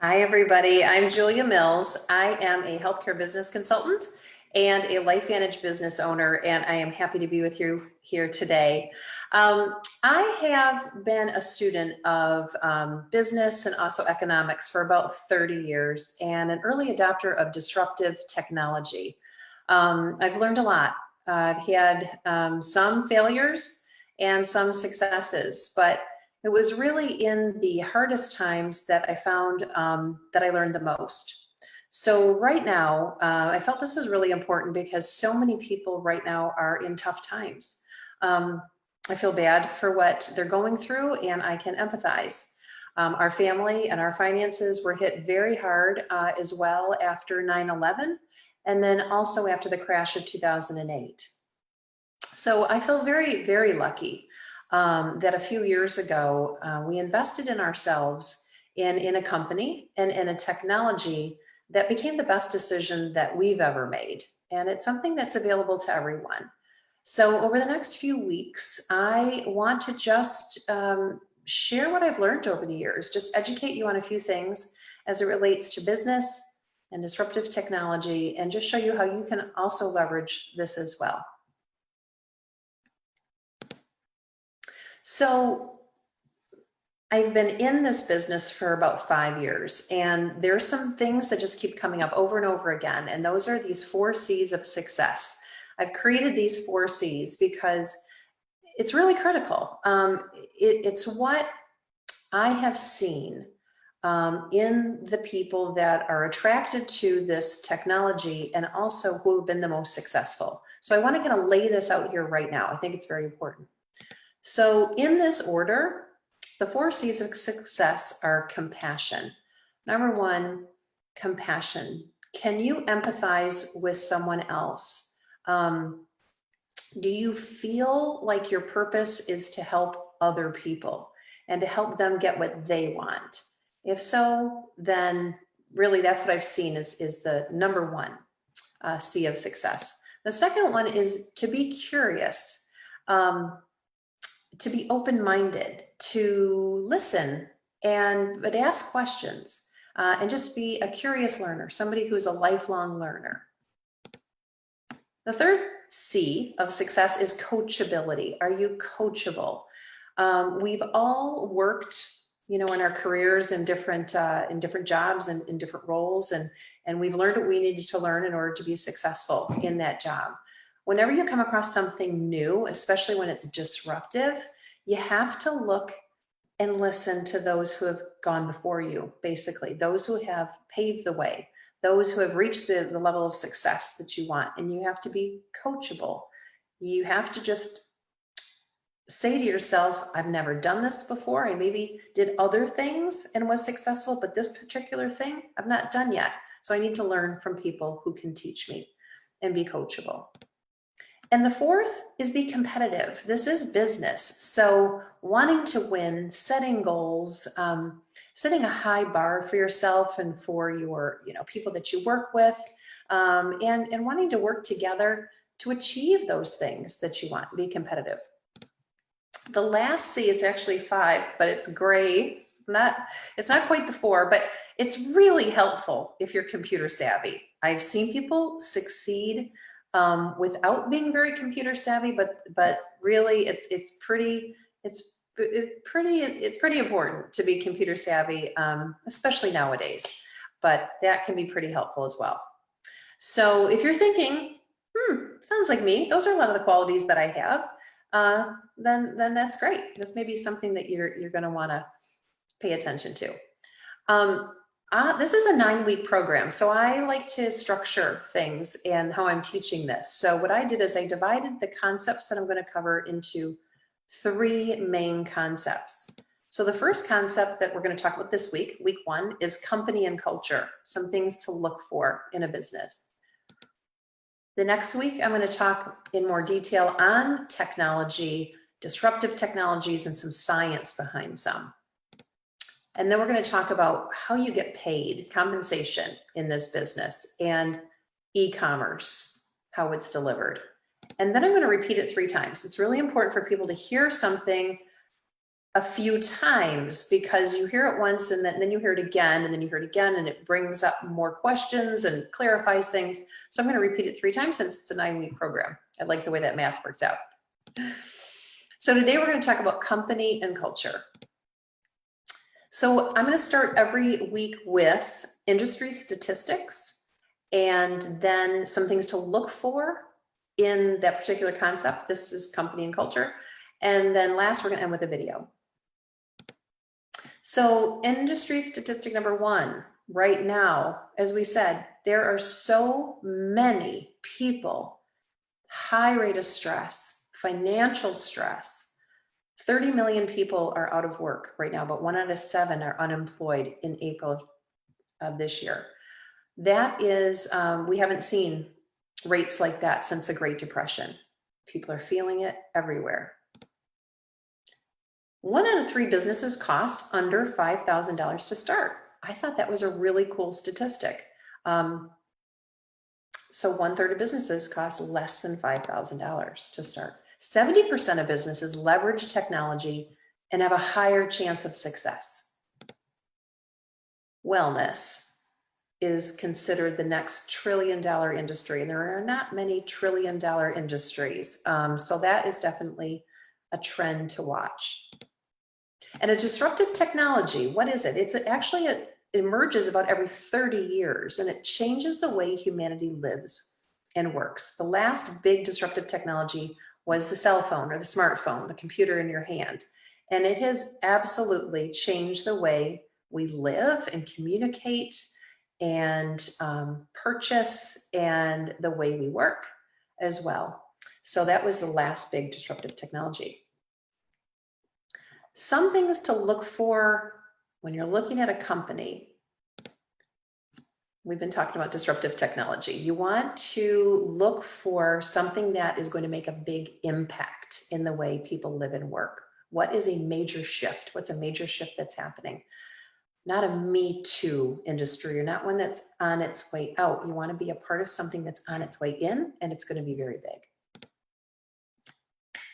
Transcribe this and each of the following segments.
Hi, everybody. I'm Julia Mills. I am a healthcare business consultant and a LifeVantage business owner, and I am happy to be with you here today. I have been a student of business and also economics for about 30 years and an early adopter of disruptive technology. I've learned a lot. I've had some failures and some successes, but it was really in the hardest times that I found that I learned the most. So right now, I felt this is really important because so many people right now are in tough times. I feel bad for what they're going through, and I can empathize. Our family and our finances were hit very hard as well after 9/11, and then also after the crash of 2008. So I feel very, very lucky that a few years ago, we invested in ourselves in a company and in a technology that became the best decision that we've ever made. And it's something that's available to everyone. So over the next few weeks, I want to just share what I've learned over the years, just educate you on a few things as it relates to business and disruptive technology, and just show you how you can also leverage this as well. So I've been in this business for about 5 years, and there are some things that just keep coming up over and over again. And those are these 4 C's of success. I've created these 4 C's because it's really critical. It's what I have seen in the people that are attracted to this technology and also who have been the most successful. So I want to kind of lay this out here right now. I think it's very important. So in this order, the 4 C's of success are compassion. Number one, compassion. Can you empathize with someone else? Do you feel like your purpose is to help other people and to help them get what they want? If so, then really that's what I've seen is the number one C of success. The second one is to be curious. To be open-minded, to listen but ask questions, and just be a curious learner, somebody who's a lifelong learner. The third C of success is coachability. Are you coachable? We've all worked, in our careers in different jobs and in different roles, and we've learned what we needed to learn in order to be successful in that job. Whenever you come across something new, especially when it's disruptive, you have to look and listen to those who have gone before you, basically, those who have paved the way, those who have reached the level of success that you want. And you have to be coachable. You have to just say to yourself, I've never done this before. I maybe did other things and was successful, but this particular thing I've not done yet. So I need to learn from people who can teach me and be coachable. And the fourth is be competitive. This is business. So wanting to win, setting goals, setting a high bar for yourself and for your people that you work with, and wanting to work together to achieve those things that you want, be competitive. The last C is actually 5, but it's gray. It's not quite the 4, but it's really helpful if you're computer savvy. I've seen people succeed without being very computer savvy, but really it's pretty important to be computer savvy, especially nowadays. But that can be pretty helpful as well. So if you're thinking, sounds like me, those are a lot of the qualities that I have, then that's great. This may be something that you're going to want to pay attention to. This is a 9-week program, so I like to structure things and how I'm teaching this. So what I did is I divided the concepts that I'm going to cover into 3 main concepts. So the first concept that we're going to talk about this week, week 1, is company and culture, some things to look for in a business. The next week, I'm going to talk in more detail on technology, disruptive technologies, and some science behind some. And then we're going to talk about how you get paid, compensation in this business, and e-commerce, how it's delivered. And then I'm going to repeat it 3 times. It's really important for people to hear something a few times because you hear it once and then you hear it again and then you hear it again, and it brings up more questions and clarifies things. So I'm going to repeat it 3 times since it's a 9-week program. I like the way that math worked out. So today we're going to talk about company and culture. So I'm going to start every week with industry statistics and then some things to look for in that particular concept. This is company and culture. And then last, we're going to end with a video. So industry statistic number 1, right now, as we said, there are so many people, high rate of stress, financial stress. 30 million people are out of work right now, but 1 out of 7 are unemployed in April of this year. That is, we haven't seen rates like that since the Great Depression. People are feeling it everywhere. 1 out of 3 businesses cost under $5,000 to start. I thought that was a really cool statistic. So 1/3 of businesses cost less than $5,000 to start. 70% of businesses leverage technology and have a higher chance of success. Wellness is considered the next trillion-dollar industry, and there are not many trillion-dollar industries. So that is definitely a trend to watch. And a disruptive technology, what is it? It emerges about every 30 years, and it changes the way humanity lives and works. The last big disruptive technology was the cell phone or the smartphone, the computer in your hand. And it has absolutely changed the way we live and communicate and purchase and the way we work as well. So that was the last big disruptive technology. Some things to look for when you're looking at a company. We've been talking about disruptive technology. You want to look for something that is going to make a big impact in the way people live and work. What is a major shift? What's a major shift that's happening? Not a me too industry, or not one that's on its way out. You want to be a part of something that's on its way in, and it's going to be very big.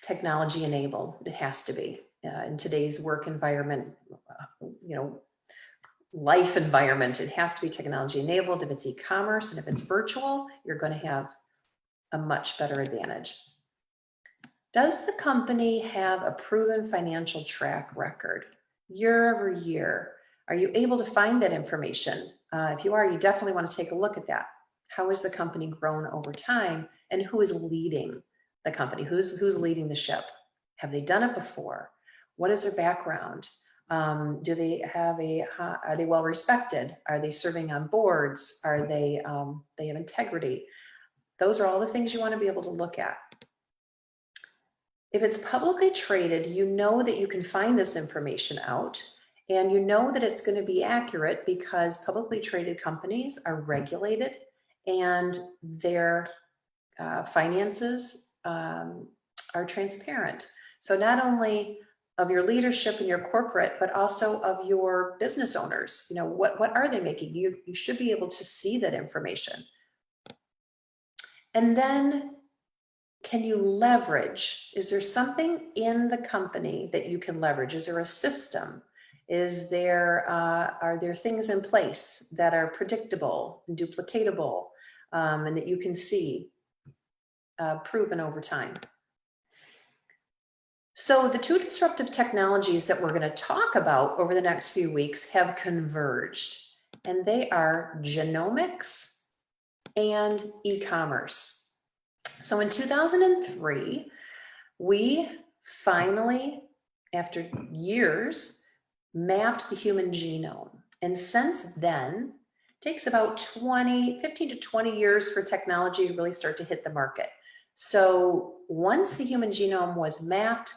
Technology enabled, it has to be. In today's work environment, life environment, it has to be technology enabled. If it's e-commerce and if it's virtual, you're going to have a much better advantage. Does the company have a proven financial track record year over year? Are you able to find that information? If you are, you definitely want to take a look at that. How has the company grown over time, and who is leading the company? Who's leading the ship? Have they done it before? What is their background? Do they have are they well respected? Are they serving on boards? Are they have integrity? Those are all the things you want to be able to look at. If it's publicly traded, you know that you can find this information out, and you know that it's going to be accurate because publicly traded companies are regulated and their finances are transparent. So not only of your leadership and your corporate, but also of your business owners. What are they making? You should be able to see that information. And then, can you leverage? Is there something in the company that you can leverage? Is there a system? Are there things in place that are predictable and duplicatable, and that you can see proven over time? So the 2 disruptive technologies that we're going to talk about over the next few weeks have converged, and they are genomics and e-commerce. So in 2003, we finally, after years, mapped the human genome. And since then, it takes about 15 to 20 years for technology to really start to hit the market. So once the human genome was mapped,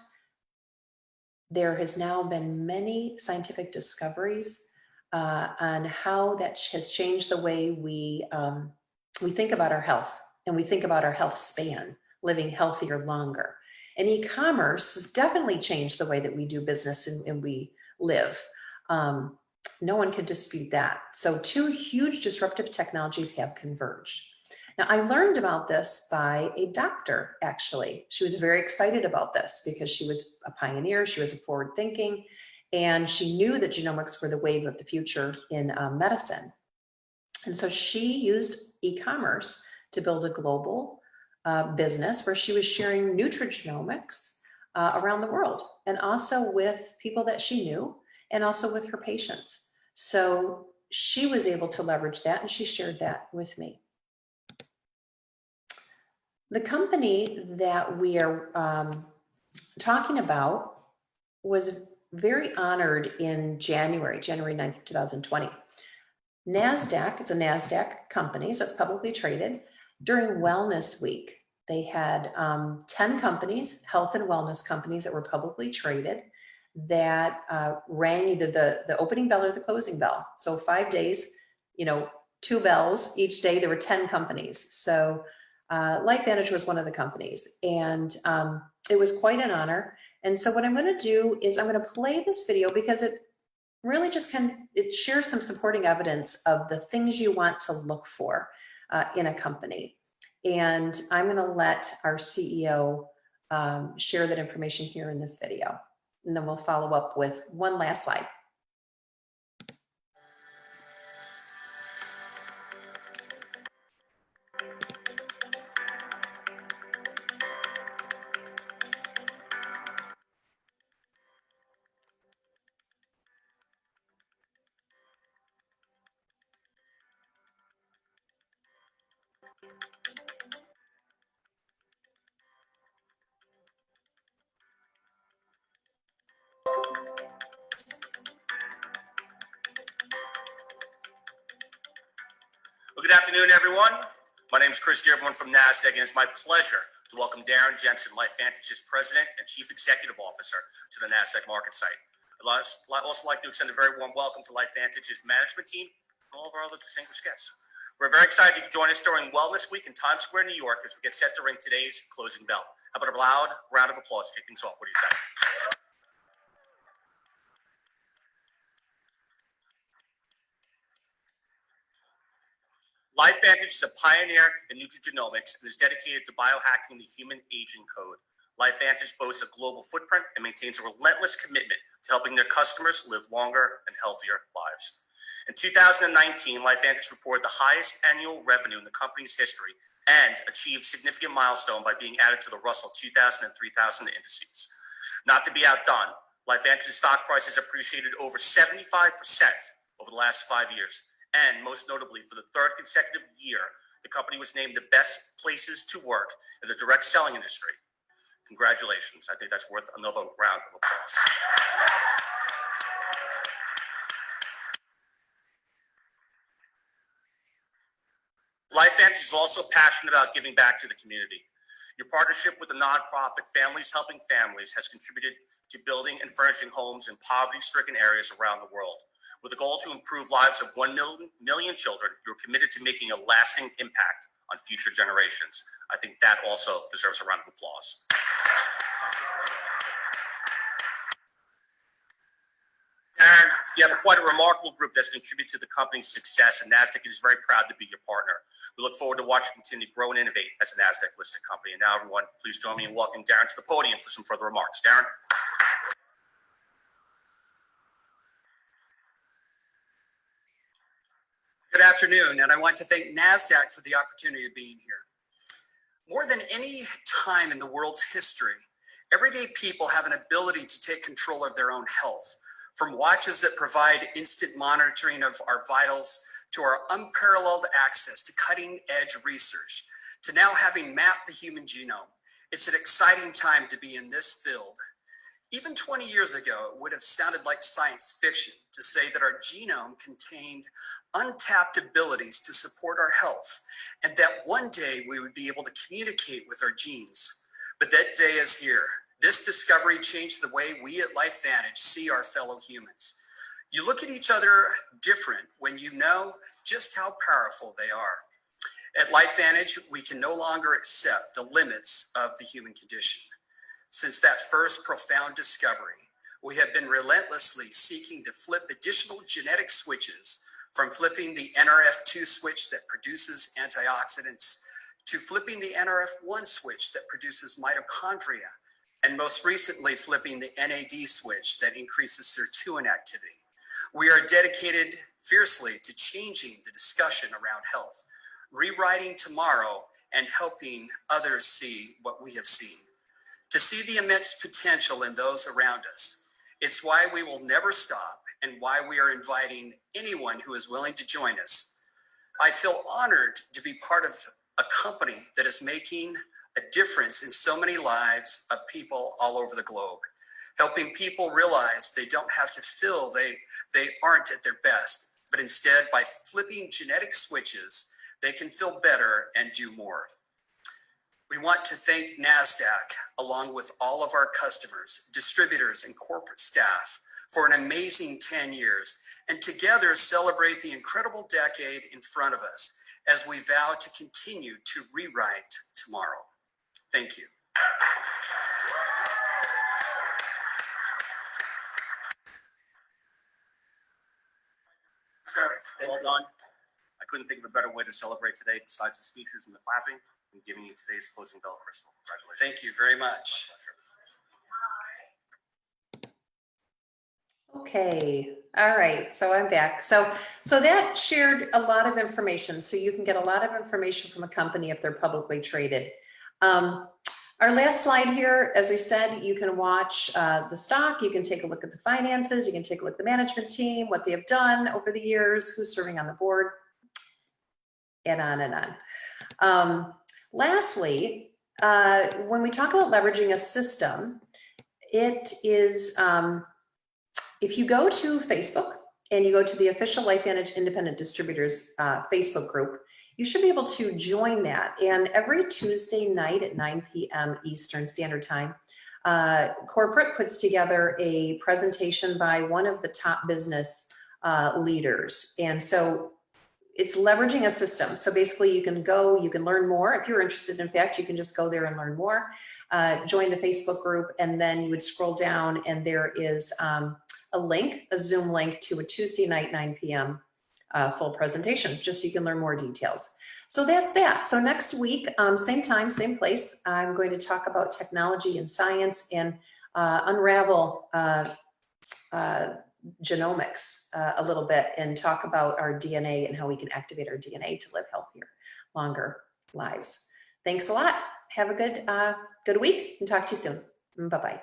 there has now been many scientific discoveries on how that has changed the way we think about our health, and we think about our health span, living healthier longer. And e-commerce has definitely changed the way that we do business and we live. No one can dispute that. So 2 huge disruptive technologies have converged. Now, I learned about this by a doctor, actually. She was very excited about this because she was a pioneer, she was a forward thinking, and she knew that genomics were the wave of the future in medicine. And so she used e-commerce to build a global business where she was sharing nutrigenomics around the world, and also with people that she knew, and also with her patients. So she was able to leverage that, and she shared that with me. The company that we are talking about was very honored in January 9th, 2020. NASDAQ, it's a NASDAQ company, so it's publicly traded. During Wellness Week, they had 10 companies, health and wellness companies that were publicly traded that rang either the opening bell or the closing bell. So 5 days, 2 bells each day, there were 10 companies. So LifeVantage was one of the companies, and it was quite an honor. And so what I'm going to do is I'm going to play this video because it really just it shares some supporting evidence of the things you want to look for in a company. And I'm going to let our CEO share that information here in this video. And then we'll follow up with one last slide. Well, good afternoon, everyone. My name is Chris Dearborn from NASDAQ, and it's my pleasure to welcome Darren Jensen, LifeVantage's President and Chief Executive Officer, to the NASDAQ market site. I'd also like to extend a very warm welcome to LifeVantage's management team and all of our other distinguished guests. We're very excited you can join us during Wellness Week in Times Square, New York, as we get set to ring today's closing bell. How about a loud round of applause to kick things off? What do you say? LifeVantage is a pioneer in nutrigenomics and is dedicated to biohacking the human aging code. LifeVantage boasts a global footprint and maintains a relentless commitment to helping their customers live longer and healthier lives. In 2019, LifeVantage reported the highest annual revenue in the company's history and achieved significant milestone by being added to the Russell 2000 and 3000 indices. Not to be outdone, LifeVantage's stock price has appreciated over 75% over the last 5 years. And most notably, for the third consecutive year, the company was named the best places to work in the direct selling industry. Congratulations. I think that's worth another round of applause. LifeVantage is also passionate about giving back to the community. Your partnership with the nonprofit Families Helping Families has contributed to building and furnishing homes in poverty-stricken areas around the world. With a goal to improve lives of 1 million children, you're committed to making a lasting impact on future generations. I think that also deserves a round of applause. Aaron, you have quite a remarkable group that's contributed to the company's success, and NASDAQ is very proud to be your partner. We look forward to watching you continue to grow and innovate as a NASDAQ-listed company. And now, everyone, please join me in welcoming Darren to the podium for some further remarks. Darren? Good afternoon, and I want to thank NASDAQ for the opportunity of being here. More than any time in the world's history, everyday people have an ability to take control of their own health, from watches that provide instant monitoring of our vitals, to our unparalleled access to cutting-edge research, to now having mapped the human genome. It's an exciting time to be in this field. Even 20 years ago, it would have sounded like science fiction to say that our genome contained untapped abilities to support our health, and that one day we would be able to communicate with our genes. But that day is here. This discovery changed the way we at LifeVantage see our fellow humans. You look at each other different when you know just how powerful they are. At LifeVantage, we can no longer accept the limits of the human condition. Since that first profound discovery, we have been relentlessly seeking to flip additional genetic switches From flipping the NRF2 switch that produces antioxidants to flipping the NRF1 switch that produces mitochondria, and most recently flipping the NAD switch that increases sirtuin activity. We are dedicated fiercely to changing the discussion around health, rewriting tomorrow, and helping others see what we have seen. To see the immense potential in those around us, it's why we will never stop and why we are inviting anyone who is willing to join us. I feel honored to be part of a company that is making a difference in so many lives of people all over the globe, helping people realize they don't have to feel they aren't at their best, but instead by flipping genetic switches, they can feel better and do more. We want to thank NASDAQ, along with all of our customers, distributors, and corporate staff for an amazing 10 years, and together celebrate the incredible decade in front of us as we vow to continue to rewrite tomorrow. Thank you. Sir, well done. I couldn't think of a better way to celebrate today besides the speeches and the clapping and giving you today's closing bell, Crystal. Congratulations. Thank you very much. Okay, all right, so I'm back. So that shared a lot of information. So you can get a lot of information from a company if they're publicly traded. Our last slide here, as I said, you can watch the stock, you can take a look at the finances, you can take a look at the management team, what they have done over the years, who's serving on the board, and on and on. Lastly, when we talk about leveraging a system, it is, if you go to Facebook and you go to the official LifeVantage Independent Distributors Facebook group, you should be able to join that. And every Tuesday night at 9 p.m. Eastern Standard Time, corporate puts together a presentation by one of the top business leaders. And so it's leveraging a system. So basically you can go, you can learn more. If you're interested, in fact, you can just go there and learn more, join the Facebook group, and then you would scroll down and there is a link, a Zoom link to a Tuesday night, 9 p.m. Full presentation, just so you can learn more details. So that's that. So next week, same time, same place, I'm going to talk about technology and science and unravel genomics a little bit and talk about our DNA and how we can activate our DNA to live healthier, longer lives. Thanks a lot. Have a good week and talk to you soon. Bye-bye.